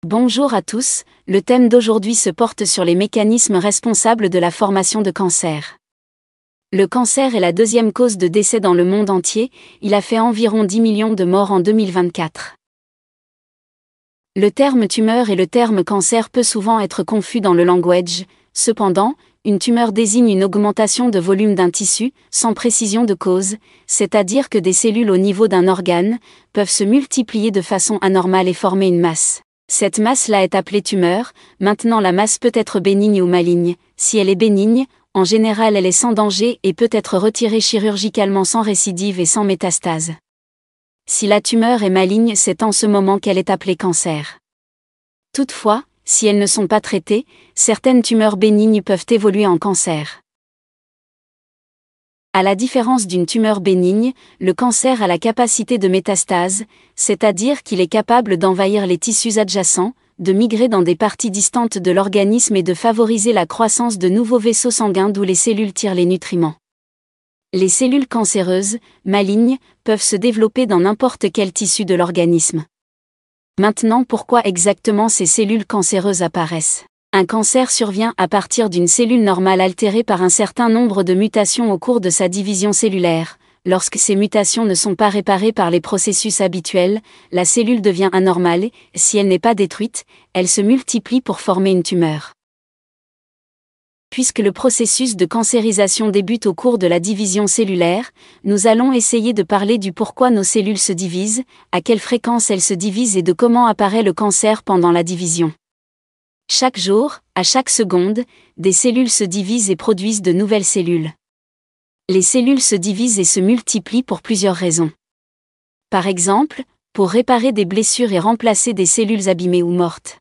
Bonjour à tous, le thème d'aujourd'hui se porte sur les mécanismes responsables de la formation de cancer. Le cancer est la deuxième cause de décès dans le monde entier, il a fait environ 10 millions de morts en 2024. Le terme tumeur et le terme cancer peut souvent être confus dans le language, cependant, une tumeur désigne une augmentation de volume d'un tissu, sans précision de cause, c'est-à-dire que des cellules au niveau d'un organe peuvent se multiplier de façon anormale et former une masse. Cette masse-là est appelée tumeur. Maintenant la masse peut être bénigne ou maligne. Si elle est bénigne, en général elle est sans danger et peut être retirée chirurgicalement sans récidive et sans métastase. Si la tumeur est maligne, c'est en ce moment qu'elle est appelée cancer. Toutefois, si elles ne sont pas traitées, certaines tumeurs bénignes peuvent évoluer en cancer. À la différence d'une tumeur bénigne, le cancer a la capacité de métastase, c'est-à-dire qu'il est capable d'envahir les tissus adjacents, de migrer dans des parties distantes de l'organisme et de favoriser la croissance de nouveaux vaisseaux sanguins d'où les cellules tirent les nutriments. Les cellules cancéreuses, malignes, peuvent se développer dans n'importe quel tissu de l'organisme. Maintenant, pourquoi exactement ces cellules cancéreuses apparaissent ? Un cancer survient à partir d'une cellule normale altérée par un certain nombre de mutations au cours de sa division cellulaire. Lorsque ces mutations ne sont pas réparées par les processus habituels, la cellule devient anormale et, si elle n'est pas détruite, elle se multiplie pour former une tumeur. Puisque le processus de cancérisation débute au cours de la division cellulaire, nous allons essayer de parler du pourquoi nos cellules se divisent, à quelle fréquence elles se divisent et de comment apparaît le cancer pendant la division. Chaque jour, à chaque seconde, des cellules se divisent et produisent de nouvelles cellules. Les cellules se divisent et se multiplient pour plusieurs raisons. Par exemple, pour réparer des blessures et remplacer des cellules abîmées ou mortes.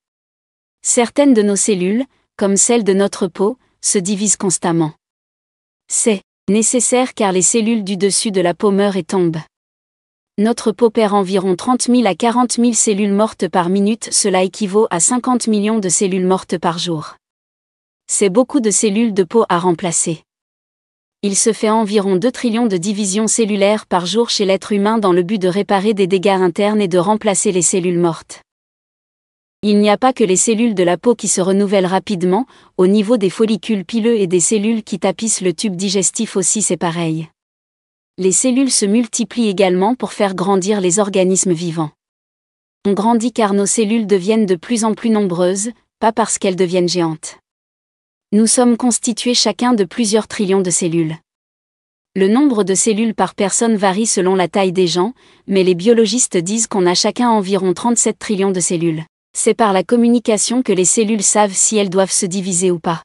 Certaines de nos cellules, comme celles de notre peau, se divisent constamment. C'est nécessaire car les cellules du dessus de la peau meurent et tombent. Notre peau perd environ 30 000 à 40 000 cellules mortes par minute, cela équivaut à 50 millions de cellules mortes par jour. C'est beaucoup de cellules de peau à remplacer. Il se fait environ 2 trillions de divisions cellulaires par jour chez l'être humain dans le but de réparer des dégâts internes et de remplacer les cellules mortes. Il n'y a pas que les cellules de la peau qui se renouvellent rapidement, au niveau des follicules pileux et des cellules qui tapissent le tube digestif aussi c'est pareil. Les cellules se multiplient également pour faire grandir les organismes vivants. On grandit car nos cellules deviennent de plus en plus nombreuses, pas parce qu'elles deviennent géantes. Nous sommes constitués chacun de plusieurs trillions de cellules. Le nombre de cellules par personne varie selon la taille des gens, mais les biologistes disent qu'on a chacun environ 37 trillions de cellules. C'est par la communication que les cellules savent si elles doivent se diviser ou pas.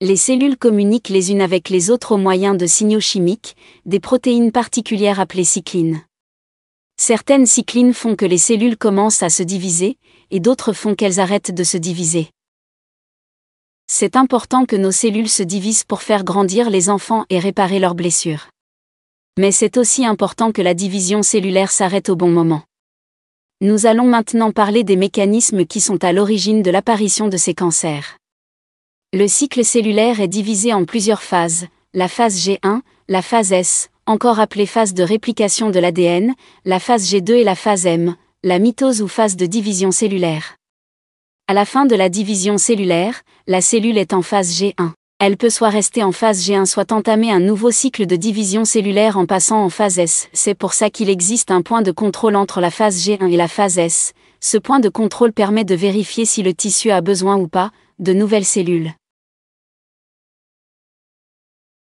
Les cellules communiquent les unes avec les autres au moyen de signaux chimiques, des protéines particulières appelées cyclines. Certaines cyclines font que les cellules commencent à se diviser, et d'autres font qu'elles arrêtent de se diviser. C'est important que nos cellules se divisent pour faire grandir les enfants et réparer leurs blessures. Mais c'est aussi important que la division cellulaire s'arrête au bon moment. Nous allons maintenant parler des mécanismes qui sont à l'origine de l'apparition de ces cancers. Le cycle cellulaire est divisé en plusieurs phases, la phase G1, la phase S, encore appelée phase de réplication de l'ADN, la phase G2 et la phase M, la mitose ou phase de division cellulaire. À la fin de la division cellulaire, la cellule est en phase G1. Elle peut soit rester en phase G1 soit entamer un nouveau cycle de division cellulaire en passant en phase S. C'est pour ça qu'il existe un point de contrôle entre la phase G1 et la phase S. Ce point de contrôle permet de vérifier si le tissu a besoin ou pas de nouvelles cellules.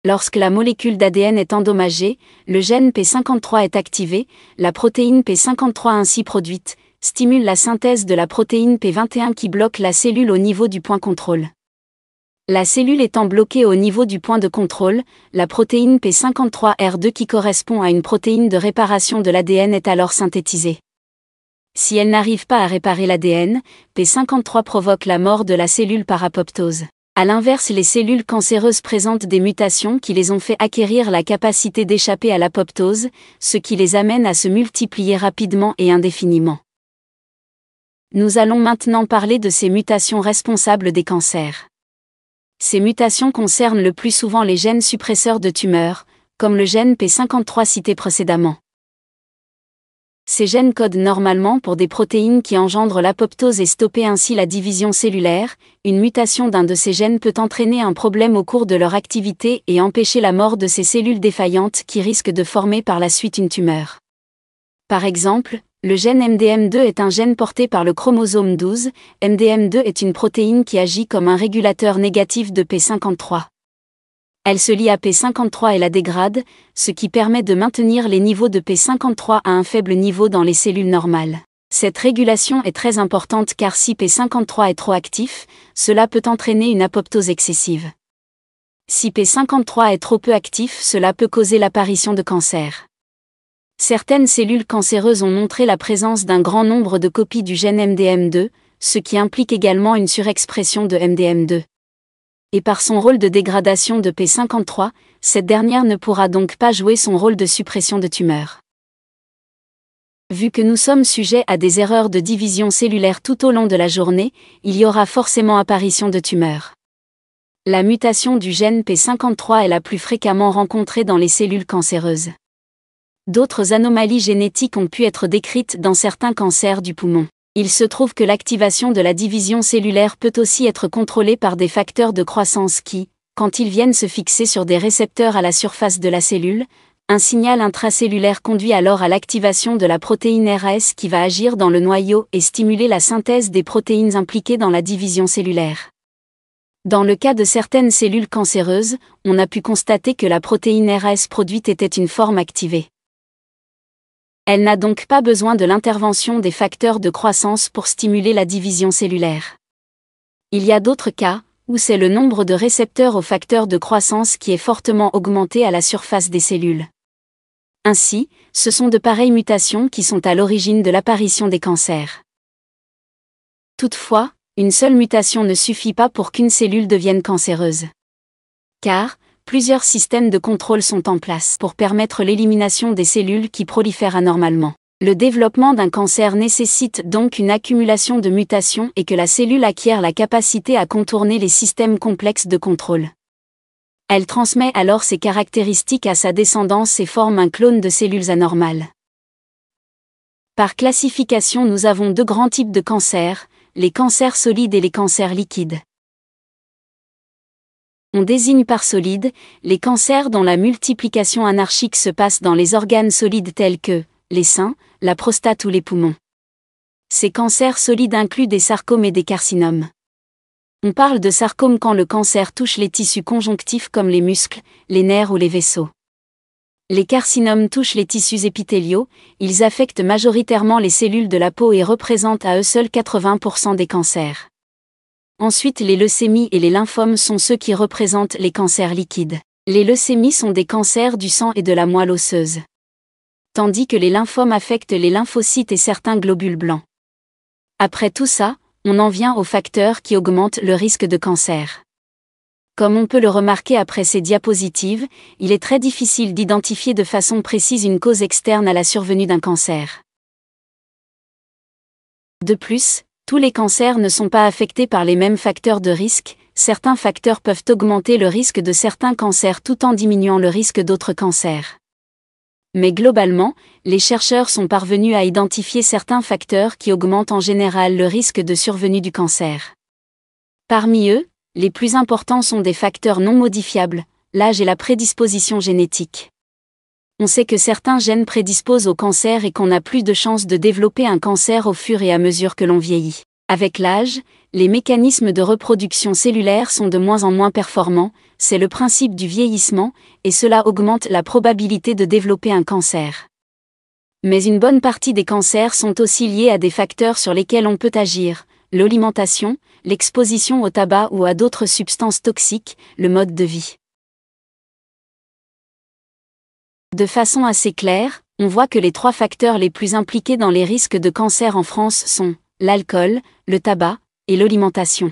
Lorsque la molécule d'ADN est endommagée, le gène P53 est activé, la protéine P53 ainsi produite stimule la synthèse de la protéine P21 qui bloque la cellule au niveau du point contrôle. La cellule étant bloquée au niveau du point de contrôle, la protéine P53R2 qui correspond à une protéine de réparation de l'ADN est alors synthétisée. Si elle n'arrive pas à réparer l'ADN, P53 provoque la mort de la cellule par apoptose. A l'inverse, les cellules cancéreuses présentent des mutations qui les ont fait acquérir la capacité d'échapper à l'apoptose, ce qui les amène à se multiplier rapidement et indéfiniment. Nous allons maintenant parler de ces mutations responsables des cancers. Ces mutations concernent le plus souvent les gènes suppresseurs de tumeurs, comme le gène P53 cité précédemment. Ces gènes codent normalement pour des protéines qui engendrent l'apoptose et stopper ainsi la division cellulaire. Une mutation d'un de ces gènes peut entraîner un problème au cours de leur activité et empêcher la mort de ces cellules défaillantes qui risquent de former par la suite une tumeur. Par exemple, le gène MDM2 est un gène porté par le chromosome 12. MDM2 est une protéine qui agit comme un régulateur négatif de P53. Elle se lie à P53 et la dégrade, ce qui permet de maintenir les niveaux de P53 à un faible niveau dans les cellules normales. Cette régulation est très importante car si P53 est trop actif, cela peut entraîner une apoptose excessive. Si P53 est trop peu actif, cela peut causer l'apparition de cancer. Certaines cellules cancéreuses ont montré la présence d'un grand nombre de copies du gène MDM2, ce qui implique également une surexpression de MDM2. Et par son rôle de dégradation de P53, cette dernière ne pourra donc pas jouer son rôle de suppression de tumeur. Vu que nous sommes sujets à des erreurs de division cellulaire tout au long de la journée, il y aura forcément apparition de tumeurs. La mutation du gène P53 est la plus fréquemment rencontrée dans les cellules cancéreuses. D'autres anomalies génétiques ont pu être décrites dans certains cancers du poumon. Il se trouve que l'activation de la division cellulaire peut aussi être contrôlée par des facteurs de croissance qui, quand ils viennent se fixer sur des récepteurs à la surface de la cellule, un signal intracellulaire conduit alors à l'activation de la protéine RAS qui va agir dans le noyau et stimuler la synthèse des protéines impliquées dans la division cellulaire. Dans le cas de certaines cellules cancéreuses, on a pu constater que la protéine RAS produite était une forme activée. Elle n'a donc pas besoin de l'intervention des facteurs de croissance pour stimuler la division cellulaire. Il y a d'autres cas, où c'est le nombre de récepteurs aux facteurs de croissance qui est fortement augmenté à la surface des cellules. Ainsi, ce sont de pareilles mutations qui sont à l'origine de l'apparition des cancers. Toutefois, une seule mutation ne suffit pas pour qu'une cellule devienne cancéreuse. Car, plusieurs systèmes de contrôle sont en place pour permettre l'élimination des cellules qui prolifèrent anormalement. Le développement d'un cancer nécessite donc une accumulation de mutations et que la cellule acquiert la capacité à contourner les systèmes complexes de contrôle. Elle transmet alors ses caractéristiques à sa descendance et forme un clone de cellules anormales. Par classification, nous avons deux grands types de cancers, les cancers solides et les cancers liquides. On désigne par solide les cancers dont la multiplication anarchique se passe dans les organes solides tels que les seins, la prostate ou les poumons. Ces cancers solides incluent des sarcomes et des carcinomes. On parle de sarcome quand le cancer touche les tissus conjonctifs comme les muscles, les nerfs ou les vaisseaux. Les carcinomes touchent les tissus épithéliaux, ils affectent majoritairement les cellules de la peau et représentent à eux seuls 80% des cancers. Ensuite, les leucémies et les lymphomes sont ceux qui représentent les cancers liquides. Les leucémies sont des cancers du sang et de la moelle osseuse. Tandis que les lymphomes affectent les lymphocytes et certains globules blancs. Après tout ça, on en vient aux facteurs qui augmentent le risque de cancer. Comme on peut le remarquer après ces diapositives, il est très difficile d'identifier de façon précise une cause externe à la survenue d'un cancer. De plus, tous les cancers ne sont pas affectés par les mêmes facteurs de risque, certains facteurs peuvent augmenter le risque de certains cancers tout en diminuant le risque d'autres cancers. Mais globalement, les chercheurs sont parvenus à identifier certains facteurs qui augmentent en général le risque de survenue du cancer. Parmi eux, les plus importants sont des facteurs non modifiables, l'âge et la prédisposition génétique. On sait que certains gènes prédisposent au cancer et qu'on a plus de chances de développer un cancer au fur et à mesure que l'on vieillit. Avec l'âge, les mécanismes de reproduction cellulaire sont de moins en moins performants, c'est le principe du vieillissement, et cela augmente la probabilité de développer un cancer. Mais une bonne partie des cancers sont aussi liés à des facteurs sur lesquels on peut agir, l'alimentation, l'exposition au tabac ou à d'autres substances toxiques, le mode de vie. De façon assez claire, on voit que les trois facteurs les plus impliqués dans les risques de cancer en France sont l'alcool, le tabac et l'alimentation.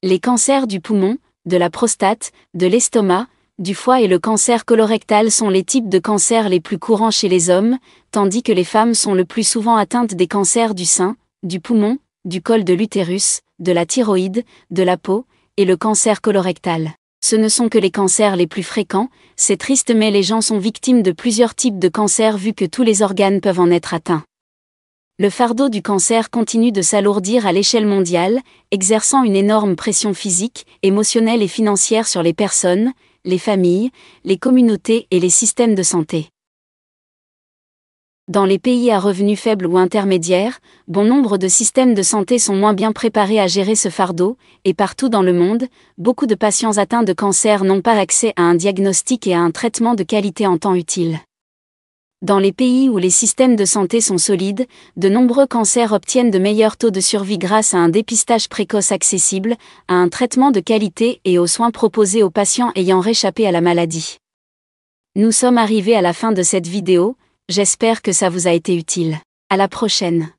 Les cancers du poumon, de la prostate, de l'estomac, du foie et le cancer colorectal sont les types de cancers les plus courants chez les hommes, tandis que les femmes sont le plus souvent atteintes des cancers du sein, du poumon, du col de l'utérus, de la thyroïde, de la peau, et le cancer colorectal. ce ne sont que les cancers les plus fréquents, c'est triste mais les gens sont victimes de plusieurs types de cancers vu que tous les organes peuvent en être atteints. Le fardeau du cancer continue de s'alourdir à l'échelle mondiale, exerçant une énorme pression physique, émotionnelle et financière sur les personnes, les familles, les communautés et les systèmes de santé. Dans les pays à revenus faibles ou intermédiaires, bon nombre de systèmes de santé sont moins bien préparés à gérer ce fardeau, et partout dans le monde, beaucoup de patients atteints de cancer n'ont pas accès à un diagnostic et à un traitement de qualité en temps utile. Dans les pays où les systèmes de santé sont solides, de nombreux cancers obtiennent de meilleurs taux de survie grâce à un dépistage précoce accessible, à un traitement de qualité et aux soins proposés aux patients ayant réchappé à la maladie. Nous sommes arrivés à la fin de cette vidéo, j'espère que ça vous a été utile. À la prochaine.